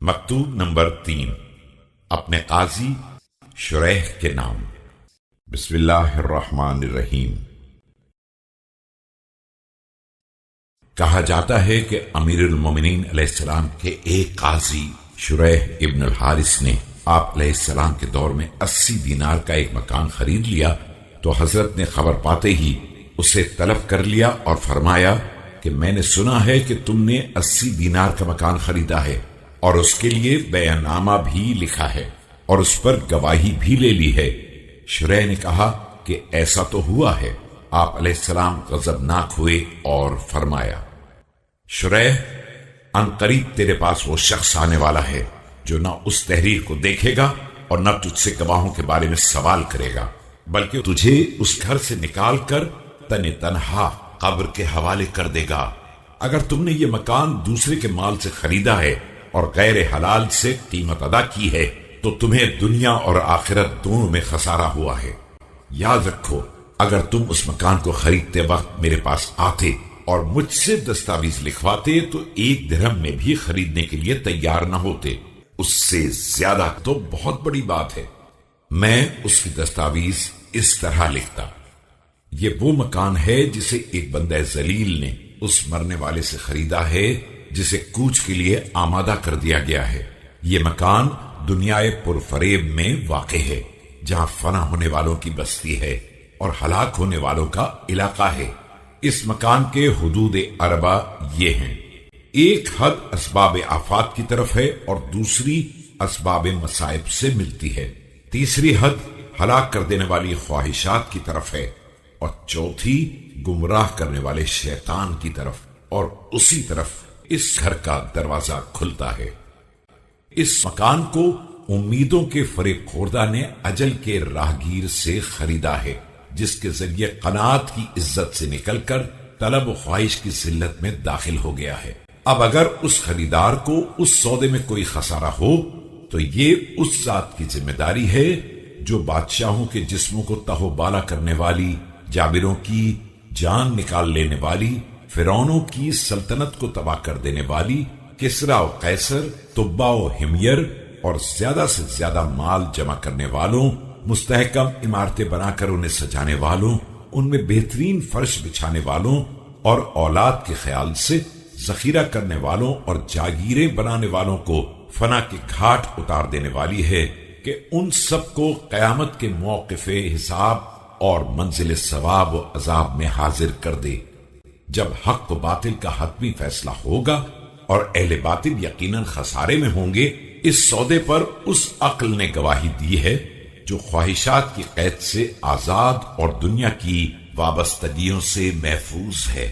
مکتوب نمبر 3 اپنے قاضی شریح کے نام۔ بسم اللہ الرحمن الرحیم۔ کہا جاتا ہے کہ امیر المومنین علیہ السلام کے ایک قاضی شریح ابن الحارث نے آپ علیہ السلام کے دور میں 80 دینار کا ایک مکان خرید لیا تو حضرت نے خبر پاتے ہی اسے طلب کر لیا اور فرمایا کہ میں نے سنا ہے کہ تم نے 80 دینار کا مکان خریدا ہے اور اس کے لیے بیع نامہ بھی لکھا ہے اور اس پر گواہی بھی لے لی ہے۔ شریح نے کہا کہ ایسا تو ہوا ہے۔ آپ علیہ السلام غضبناک ہوئے اور فرمایا، شریح، عنقریب تیرے پاس وہ شخص آنے والا ہے جو نہ اس تحریر کو دیکھے گا اور نہ تجھ سے گواہوں کے بارے میں سوال کرے گا، بلکہ تجھے اس گھر سے نکال کر تن تنہا قبر کے حوالے کر دے گا۔ اگر تم نے یہ مکان دوسرے کے مال سے خریدا ہے اور غیر حلال سے قیمت ادا کی ہے تو تمہیں دنیا اور آخرت دونوں میں خسارہ ہوا ہے۔ یاد رکھو، اگر تم اس مکان کو خریدتے وقت میرے پاس آتے اور مجھ سے دستاویز لکھواتے تو 1 درہم میں بھی خریدنے کے لیے تیار نہ ہوتے، اس سے زیادہ تو بہت بڑی بات ہے۔ میں اس کی دستاویز اس طرح لکھتا، یہ وہ مکان ہے جسے ایک بندہ ذلیل نے اس مرنے والے سے خریدا ہے جسے کوچ کے لیے آمادہ کر دیا گیا ہے۔ یہ مکان دنیائے پرفریب میں واقع ہے جہاں فنا ہونے والوں کی بستی ہے اور ہلاک ہونے والوں کا علاقہ ہے۔ اس مکان کے حدود اربع یہ ہیں: ایک حد اسباب آفات کی طرف ہے اور دوسری اسباب مصائب سے ملتی ہے، تیسری حد ہلاک کر دینے والی خواہشات کی طرف ہے اور چوتھی گمراہ کرنے والے شیطان کی طرف، اور اسی طرف اس گھر کا دروازہ کھلتا ہے۔ اس مکان کو امیدوں کے فریب خوردہ نے اجل کے راہگیر سے خریدا ہے، جس کے ذریعے قناعت کی عزت سے نکل کر طلب و خواہش کی ذلت میں داخل ہو گیا ہے۔ اب اگر اس خریدار کو اس سودے میں کوئی خسارہ ہو تو یہ اس ذات کی ذمہ داری ہے جو بادشاہوں کے جسموں کو تہو بالا کرنے والی، جابروں کی جان نکال لینے والی، فرعونوں کی سلطنت کو تباہ کر دینے والی، کسرا و قیصر، تبا و ہمیر اور زیادہ سے زیادہ مال جمع کرنے والوں، مستحکم عمارتیں بنا کر انہیں سجانے والوں، ان میں بہترین فرش بچھانے والوں اور اولاد کے خیال سے ذخیرہ کرنے والوں اور جاگیریں بنانے والوں کو فنا کے گھاٹ اتار دینے والی ہے کہ ان سب کو قیامت کے موقف حساب اور منزل ثواب و عذاب میں حاضر کر دے۔ جب حق و باطل کا حتمی فیصلہ ہوگا اور اہل باطل یقیناً خسارے میں ہوں گے، اس سودے پر اس عقل نے گواہی دی ہے جو خواہشات کی قید سے آزاد اور دنیا کی وابستگیوں سے محفوظ ہے۔